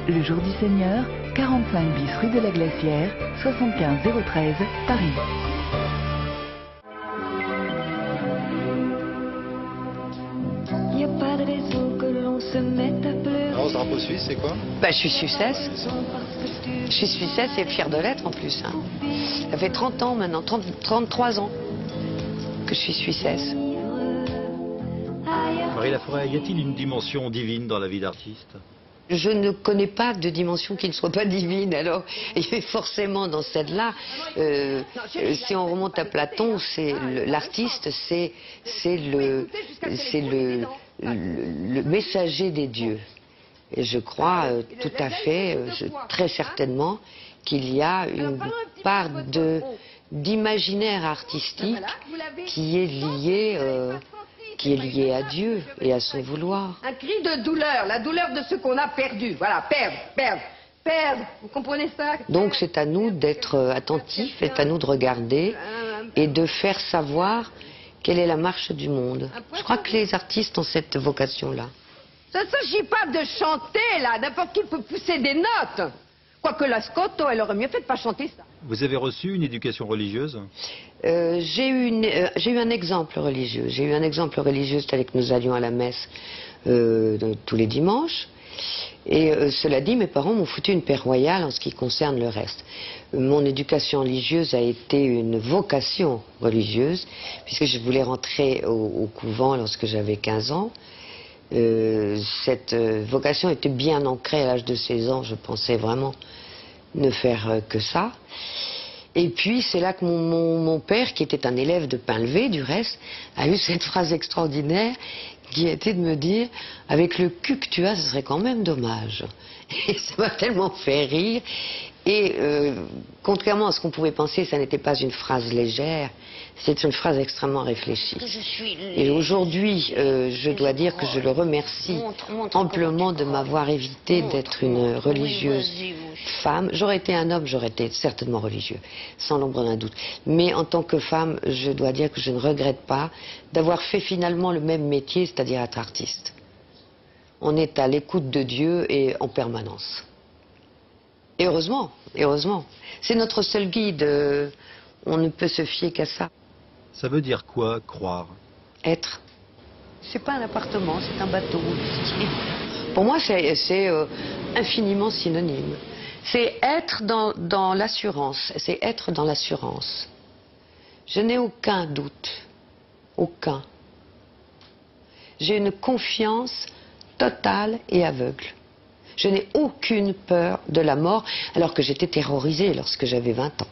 Le jour du Seigneur, 45 bis rue de la Glacière, 75 013, Paris. Y a pas de raison que l'on se mette à pleurer. Alors, ce drapeau suisse, c'est quoi? Bah, je suis suissesse. Je suis suissesse et fière de l'être en plus. Hein. Ça fait 30 ans maintenant, 33 ans que je suis suissesse. Marie Laforêt, y a-t-il une dimension divine dans la vie d'artiste? Je ne connais pas de dimension qui ne soit pas divine. Alors, et forcément dans celle-là, si on remonte à Platon, c'est l'artiste, c'est le messager des dieux. Et je crois tout à fait, très certainement, qu'il y a une part d'imaginaire artistique qui est liée à Dieu et à son vouloir. Un cri de douleur, la douleur de ce qu'on a perdu. Voilà, perdre. Vous comprenez ça? Donc c'est à nous d'être attentifs, c'est à nous de regarder et de faire savoir quelle est la marche du monde. Je crois que les artistes ont cette vocation-là. Ça ne s'agit pas de chanter, là. N'importe qui peut pousser des notes. Quoique la Scotto, elle aurait mieux fait de pas chanter ça. Vous avez reçu une éducation religieuse? J'ai eu un exemple religieux. J'ai eu un exemple religieux, c'est-à-dire que nous allions à la messe tous les dimanches. Et cela dit, mes parents m'ont foutu une paix royale en ce qui concerne le reste. Mon éducation religieuse a été une vocation religieuse, puisque je voulais rentrer au couvent lorsque j'avais 15 ans. Cette vocation était bien ancrée à l'âge de 16 ans. Je pensais vraiment ne faire que ça. Et puis c'est là que mon père, qui était un élève de Pain-Levé du reste, a eu cette phrase extraordinaire qui était de me dire « avec le cul que tu as, ce serait quand même dommage ». Et ça m'a tellement fait rire. Et contrairement à ce qu'on pouvait penser, ça n'était pas une phrase légère, c'est une phrase extrêmement réfléchie. Et aujourd'hui, je dois dire que je le remercie amplement de m'avoir évité d'être une religieuse femme. J'aurais été un homme, j'aurais été certainement religieux, sans l'ombre d'un doute. Mais en tant que femme, je dois dire que je ne regrette pas d'avoir fait finalement le même métier, c'est-à-dire être artiste. On est à l'écoute de Dieu et en permanence. Et heureusement, c'est notre seul guide, on ne peut se fier qu'à ça. Ça veut dire quoi, croire? Être. C'est pas un appartement, c'est un bateau. Pour moi, c'est infiniment synonyme. C'est être dans l'assurance, c'est être dans l'assurance. Je n'ai aucun doute, aucun. J'ai une confiance totale et aveugle. Je n'ai aucune peur de la mort, alors que j'étais terrorisée lorsque j'avais 20 ans.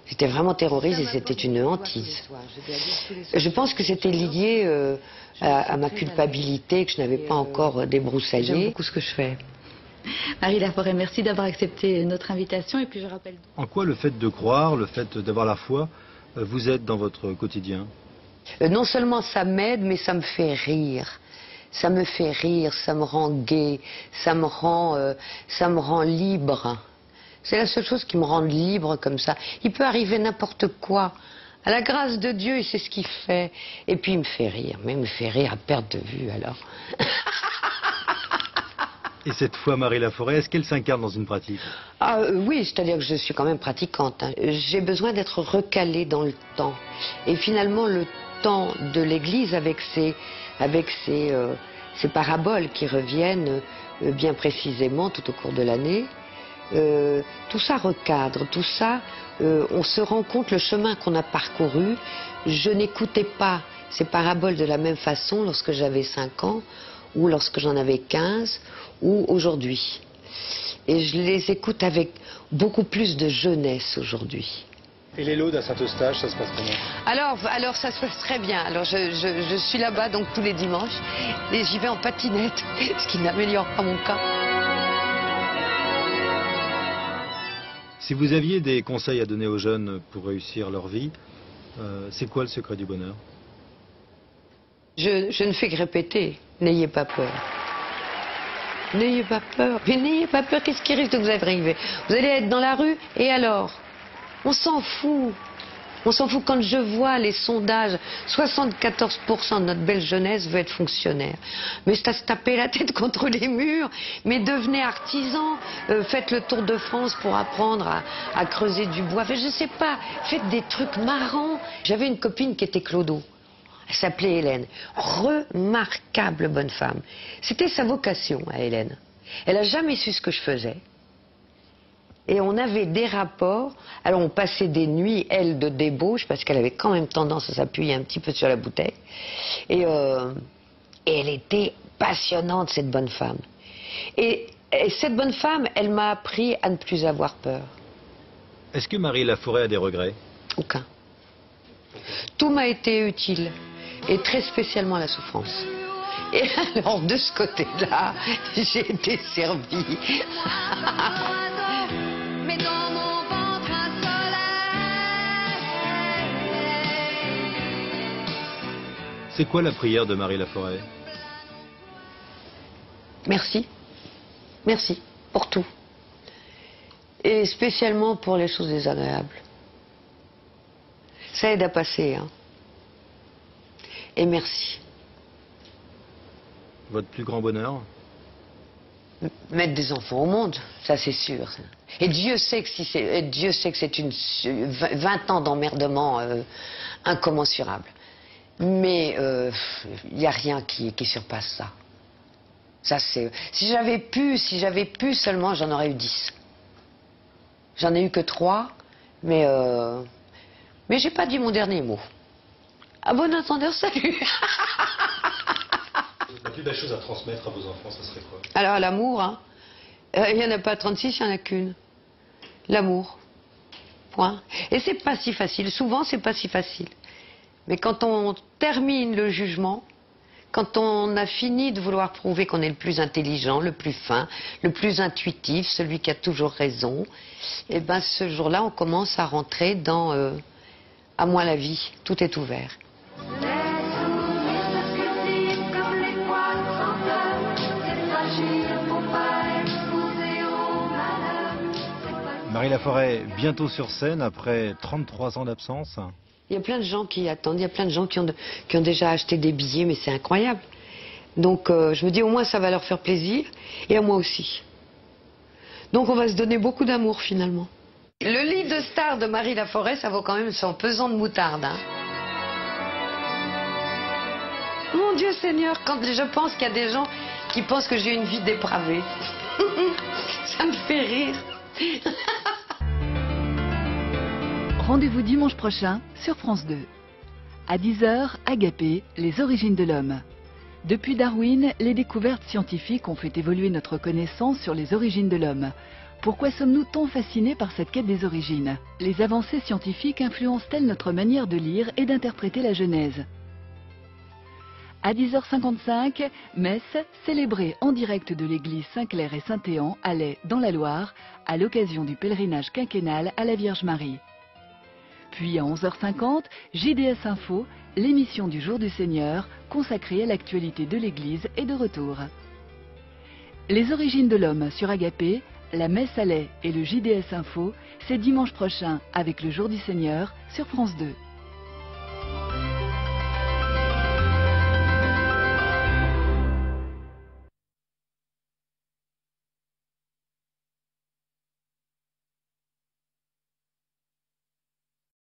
J'étais vraiment terrorisée, c'était une hantise. Je pense que c'était lié à ma culpabilité, que je n'avais pas encore débroussaillé. J'aime beaucoup ce que je fais. Marie Laforêt, merci d'avoir accepté notre invitation. Et puis je rappelle... En quoi le fait de croire, le fait d'avoir la foi, vous aide dans votre quotidien? Non seulement ça m'aide, mais ça me fait rire. Ça me fait rire, ça me rend gai, ça me rend libre. C'est la seule chose qui me rend libre comme ça. Il peut arriver n'importe quoi. À la grâce de Dieu, c'est ce qu'il fait. Et puis il me fait rire, mais il me fait rire à perte de vue alors. Et cette foi, Marie Laforêt, est-ce qu'elle s'incarne dans une pratique? Oui, c'est-à-dire que je suis quand même pratiquante. Hein. J'ai besoin d'être recalée dans le temps. Et finalement, le temps de l'Église, avec ces paraboles qui reviennent bien précisément tout au cours de l'année, tout ça recadre, tout ça, on se rend compte le chemin qu'on a parcouru. Je n'écoutais pas ces paraboles de la même façon lorsque j'avais 5 ans, ou lorsque j'en avais 15, ou aujourd'hui. Et je les écoute avec beaucoup plus de jeunesse aujourd'hui. Et les laudes à Saint-Eustache, ça se passe comment? Alors ça se passe très bien. Alors je suis là-bas donc tous les dimanches et j'y vais en patinette, ce qui n'améliore pas mon cas. Si vous aviez des conseils à donner aux jeunes pour réussir leur vie, c'est quoi le secret du bonheur? Je ne fais que répéter, n'ayez pas peur. N'ayez pas peur. Mais n'ayez pas peur, qu'est-ce qui risque de vous arriver? Vous allez être dans la rue et alors? On s'en fout. On s'en fout. Quand je vois les sondages, 74% de notre belle jeunesse veut être fonctionnaire. Mais c'est à se taper la tête contre les murs. Mais devenez artisan, faites le tour de France pour apprendre à creuser du bois. Enfin, je sais pas, faites des trucs marrants. J'avais une copine qui était clodo. Elle s'appelait Hélène. Remarquable bonne femme. C'était sa vocation à Hélène. Elle n'a jamais su ce que je faisais. Et on avait des rapports, alors on passait des nuits, elle, de débauche, parce qu'elle avait quand même tendance à s'appuyer un petit peu sur la bouteille. Et elle était passionnante, cette bonne femme. Et cette bonne femme, elle m'a appris à ne plus avoir peur. Est-ce que Marie Laforêt a des regrets? Aucun. Tout m'a été utile, et très spécialement la souffrance. Et alors, de ce côté-là, j'ai été servie. Mais dans mon ventre un soleil. C'est quoi la prière de Marie Laforêt? Merci. Merci pour tout. Et spécialement pour les choses désagréables. Ça aide à passer, hein. Et merci. Votre plus grand bonheur? Mettre des enfants au monde, ça c'est sûr. Et Dieu sait que c'est une 20 ans d'emmerdement incommensurable. Mais il n'y a rien qui surpasse ça. Ça c'est. Si j'avais pu seulement, j'en aurais eu 10. J'en ai eu que 3, mais j'ai pas dit mon dernier mot. À bon entendeur, salut. La plus belle chose à transmettre à vos enfants, ça serait quoi? Alors, l'amour, hein. Il n'y en a pas 36, il n'y en a qu'une. L'amour. Point. Et c'est pas si facile. Souvent, c'est pas si facile. Mais quand on termine le jugement, quand on a fini de vouloir prouver qu'on est le plus intelligent, le plus fin, le plus intuitif, celui qui a toujours raison, et ben ce jour-là, on commence à rentrer dans à moi la vie. Tout est ouvert. Marie Laforêt, bientôt sur scène après 33 ans d'absence. Il y a plein de gens qui attendent, il y a plein de gens qui ont déjà acheté des billets, mais c'est incroyable. Donc je me dis au moins ça va leur faire plaisir, et à moi aussi. Donc on va se donner beaucoup d'amour finalement. Le lit de star de Marie Laforêt, ça vaut quand même son pesant de moutarde. Hein. Mon Dieu Seigneur, quand je pense qu'il y a des gens qui pensent que j'ai une vie dépravée, ça me fait rire. Rendez-vous dimanche prochain sur France 2. À 10h, Agapé, les origines de l'homme. Depuis Darwin, les découvertes scientifiques ont fait évoluer notre connaissance sur les origines de l'homme. Pourquoi sommes-nous tant fascinés par cette quête des origines? Les avancées scientifiques influencent-elles notre manière de lire et d'interpréter la Genèse? À 10h55, messe célébrée en direct de l'église Saint-Clair et Saint-Éan à Lay, dans la Loire, à l'occasion du pèlerinage quinquennal à la Vierge Marie. Puis à 11h50, JDS Info, l'émission du Jour du Seigneur, consacrée à l'actualité de l'église et de retour. Les origines de l'homme sur Agapé, la messe à Lay et le JDS Info, c'est dimanche prochain avec le Jour du Seigneur sur France 2.